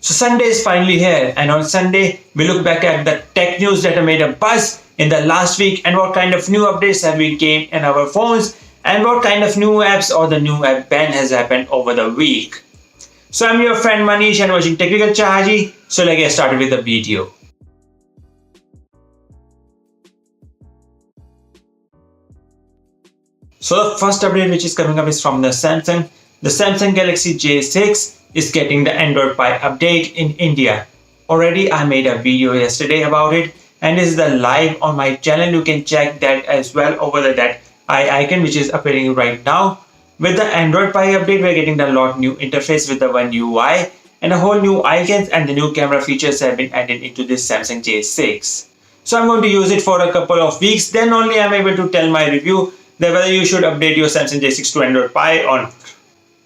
So Sunday is finally here, and on Sunday we look back at the tech news that have made a buzz in the last week and what kind of new updates have we gained in our phones and what kind of new apps or the new app ban has happened over the week. So I'm your friend Manish and watching Technical Chahaji. So let's get started with the video. So the first update which is coming up is from the Samsung. The Samsung Galaxy J6 is getting the Android Pie update in India. Already I made a video yesterday about it and this is the live on my channel. You can check that as well over that icon which is appearing right now. With the Android Pie update, we're getting the lot new interface with the One UI and a whole new icons and the new camera features have been added into this Samsung J6. So I'm going to use it for a couple of weeks, then only I'm able to tell my review that whether you should update your Samsung J6 to Android Pie or not.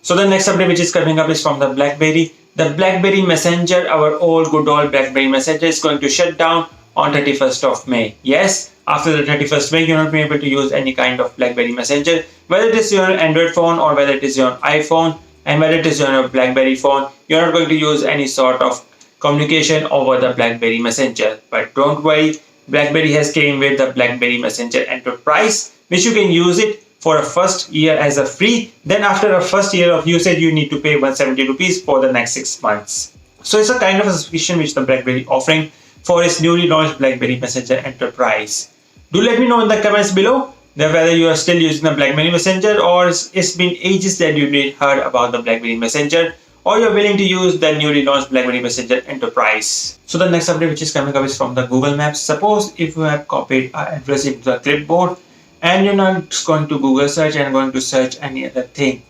So the next update which is coming up is from the BlackBerry. The BlackBerry Messenger, our old good old BlackBerry Messenger, is going to shut down on 31st of May. Yes, after the 31st May, you're not be able to use any kind of BlackBerry Messenger, whether it is your Android phone or whether it is your iPhone and whether it is your BlackBerry phone, you're not going to use any sort of communication over the BlackBerry Messenger. But don't worry, BlackBerry has came with the BlackBerry Messenger Enterprise, which you can use it for a first year as a free. Then after a first year of usage, you need to pay 170 rupees for the next 6 months. So it's a kind of a subscription which the BlackBerry offering for its newly launched BlackBerry Messenger Enterprise. Do let me know in the comments below that whether you are still using the BlackBerry Messenger or it's been ages that you didn't heard about the BlackBerry Messenger or you're willing to use the newly launched BlackBerry Messenger Enterprise. So the next update which is coming up is from the Google Maps. Suppose if you have copied an address into the clipboard and you're not going to Google search and going to search any other thing.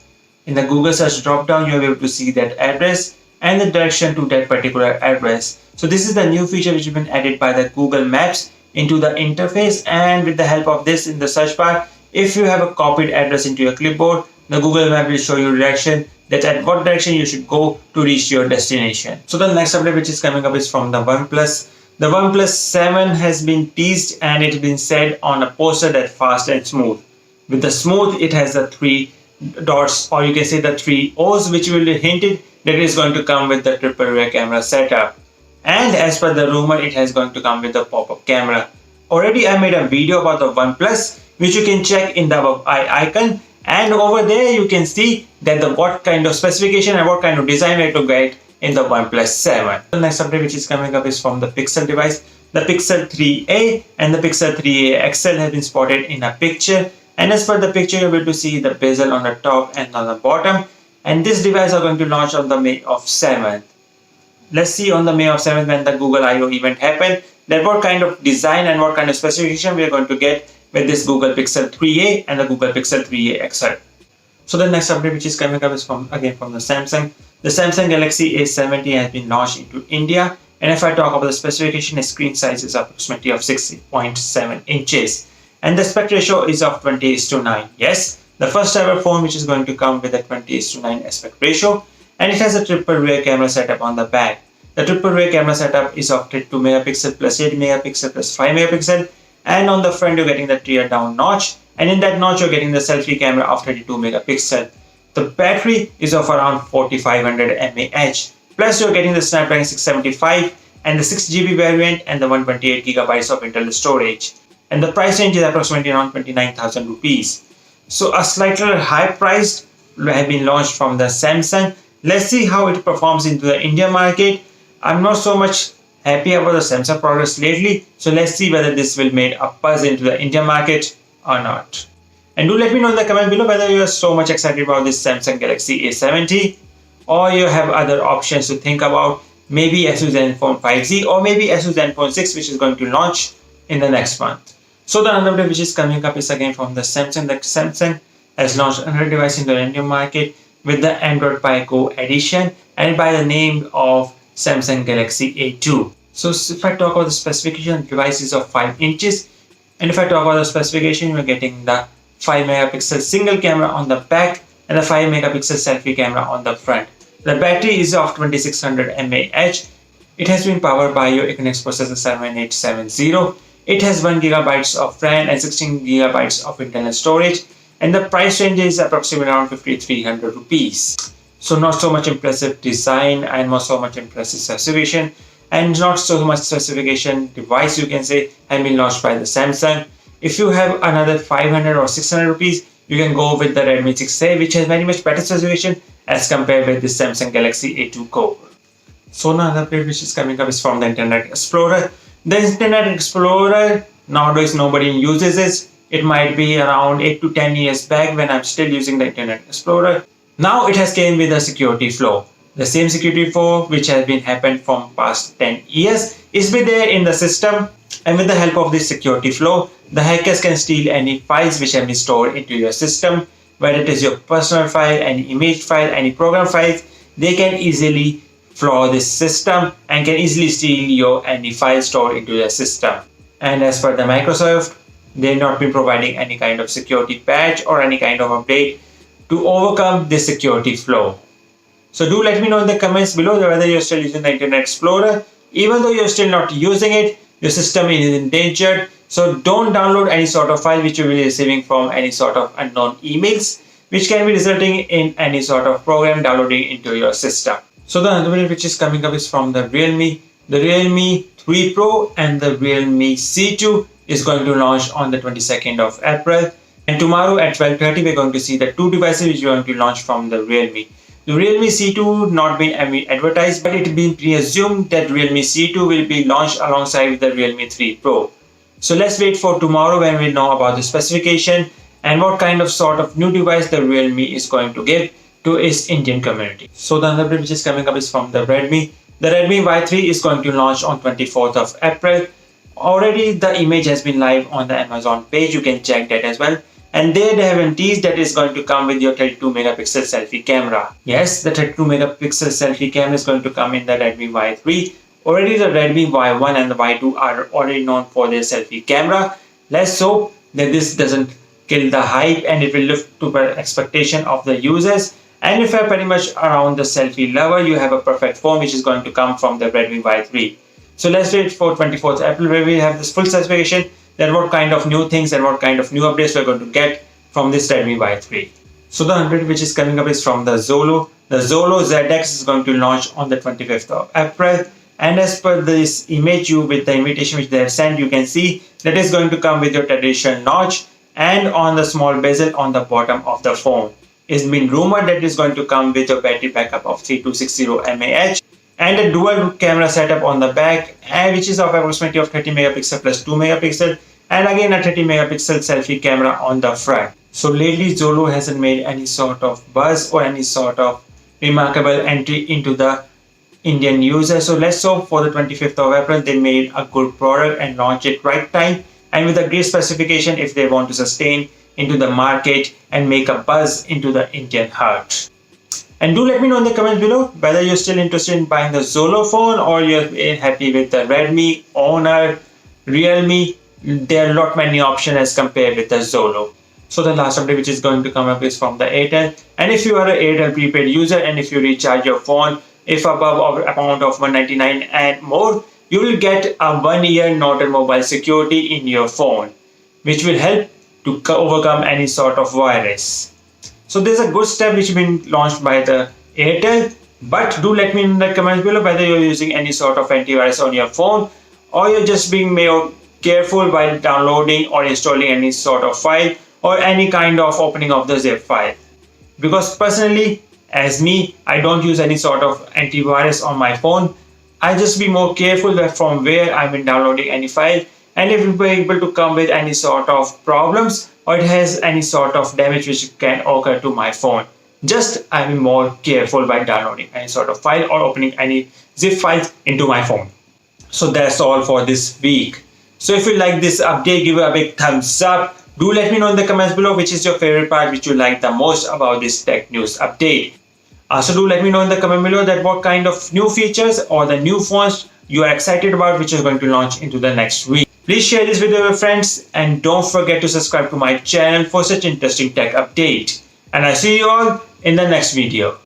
In the Google search drop down, you'll be able to see that address and the direction to that particular address. So this is the new feature which has been added by the Google Maps into the interface, and with the help of this in the search bar, if you have a copied address into your clipboard, the Google Map will show you direction that at what direction you should go to reach your destination. So the next update which is coming up is from the OnePlus. The OnePlus 7 has been teased and it's been said on a poster that fast and smooth. With the smooth, it has the 3 dots or you can say the 3 O's which will be hinted that it is going to come with the triple rear camera setup. And as per the rumor, it has going to come with the pop-up camera. Already I made a video about the OnePlus which you can check in the above icon, and over there you can see that what kind of specification and what kind of design we to get in the OnePlus 7. The next update which is coming up is from the Pixel device. The Pixel 3a and the Pixel 3a XL have been spotted in a picture, and as per the picture you're able to see the bezel on the top and on the bottom, and this device are going to launch on the May of 7th. Let's see on the May of 7th when the Google I/O event happened that what kind of design and what kind of specification we are going to get with this Google Pixel 3a and the Google Pixel 3a XL. So the next update which is coming up is from the Samsung. The Samsung Galaxy A70 has been launched into India, and if I talk about the specification, its screen size is approximately of 6.7 inches and the aspect ratio is of 20:9. Yes, the first ever phone which is going to come with a 20:9 aspect ratio, and it has a triple rear camera setup on the back. The triple rear camera setup is of 32 megapixel plus 8 megapixel plus 5 megapixel, and on the front you're getting the tear down notch, and in that notch you're getting the selfie camera of 32 megapixel. The battery is of around 4500 mAh, plus you're getting the Snapdragon 675 and the 6GB variant and the 128GB of internal storage. And the price range is approximately around 29,000 rupees. So a slightly high price have been launched from the Samsung. Let's see how it performs into the India market. I'm not so much happy about the Samsung products lately, so let's see whether this will make a buzz into the India market or not. And do let me know in the comment below whether you are so much excited about this Samsung Galaxy A70 or you have other options to think about, maybe Asus Zenfone 5G or maybe Asus Zenfone 6 which is going to launch in the next month. So the another update which is coming up is again from the Samsung. The Samsung has launched another device in the Indian market with the Android Pie Go edition and by the name of Samsung Galaxy A2. So if I talk about the specification, the device is of 5 inches, and if I talk about the specification, you're getting the 5 megapixel single camera on the back and the 5 megapixel selfie camera on the front. The battery is of 2600 mAh. It has been powered by your Exynos processor 7870. It has 1 GB of RAM and 16 GB of internal storage, and the price range is approximately around 5300 rupees. So not so much impressive design and not so much impressive specification and not so much specification device you can say has been launched by the Samsung. If you have another 500 or 600 rupees, you can go with the Redmi 6A, which has very much better specification as compared with the Samsung Galaxy A2 Core. So now another update which is coming up is from the Internet Explorer. The Internet Explorer, nowadays nobody uses it. It might be around 8 to 10 years back when I'm still using the Internet Explorer. Now it has came with a security flaw. The same security flaw which has been happened from past 10 years is be there in the system, and with the help of this security flaw, the hackers can steal any files which have been stored into your system, whether it is your personal file, any image file, any program files. They can easily flaw this system and can easily steal your any file stored into the system. And as per the Microsoft, they've not been providing any kind of security patch or any kind of update to overcome this security flaw. So do let me know in the comments below whether you're still using the Internet Explorer. Even though you're still not using it, your system is endangered. So don't download any sort of file which you will be receiving from any sort of unknown emails, which can be resulting in any sort of program downloading into your system. So the other video which is coming up is from the Realme. The Realme 3 Pro and the Realme C2 is going to launch on the 22nd of April. And tomorrow at 12:30 we're going to see the two devices which are going to launch from the Realme. The Realme C2 not been advertised, but it been presumed that Realme C2 will be launched alongside with the Realme 3 Pro. So let's wait for tomorrow when we know about the specification and what kind of sort of new device the Realme is going to give to its Indian community. So the other which is coming up is from the Redmi. The Redmi Y3 is going to launch on 24th of April. Already the image has been live on the Amazon page. You can check that as well. And there they have teased that it's going to come with your 32 megapixel selfie camera. Yes, the 32 megapixel selfie camera is going to come in the Redmi Y3. Already the Redmi Y1 and the Y2 are already known for their selfie camera. Let's hope that this doesn't kill the hype and it will live to the expectation of the users. And if you're pretty much around the selfie lover, you have a perfect phone which is going to come from the Redmi Y3. So let's wait for 24th April where we have this full specification, that what kind of new things and what kind of new updates we're going to get from this Redmi Y3. So the update which is coming up is from the Xolo. The Xolo ZX is going to launch on the 25th of April. And as per this image with the invitation which they have sent, you can see that is going to come with your traditional notch and on the small bezel on the bottom of the phone. It's been rumored that it is going to come with a battery backup of 3260 mAh and a dual camera setup on the back, and which is of approximately of 30 megapixel plus 2 megapixel, and again a 30 megapixel selfie camera on the front. So lately Xolo hasn't made any sort of buzz or any sort of remarkable entry into the Indian user. So let's hope for the 25th of April they made a good product and launch it right time and with a great specification if they want to sustain into the market and make a buzz into the Indian heart. And do let me know in the comments below whether you're still interested in buying the Xolo phone or you're happy with the Redmi, Honor, Realme. There are not many options as compared with the Xolo. So the last update which is going to come up is from the Airtel. And if you are an Airtel prepaid user and if you recharge your phone, if above amount of 199 and more, you will get a 1 year Norton mobile security in your phone, which will help to overcome any sort of virus. So there's a good step which has been launched by the Airtel, but do let me know in the comments below whether you're using any sort of antivirus on your phone or you're just being more careful while downloading or installing any sort of file or any kind of opening of the zip file. Because personally, as me, I don't use any sort of antivirus on my phone. I just be more careful that from where I've been downloading any file, and if it be able to come with any sort of problems or it has any sort of damage which can occur to my phone. Just I'm more careful by downloading any sort of file or opening any zip files into my phone. So that's all for this week. So if you like this update, give it a big thumbs up. Do let me know in the comments below which is your favorite part which you like the most about this tech news update. Also do let me know in the comment below that what kind of new features or the new phones you are excited about which is going to launch into the next week. Please share this video with your friends and don't forget to subscribe to my channel for such interesting tech update. And I see you all in the next video.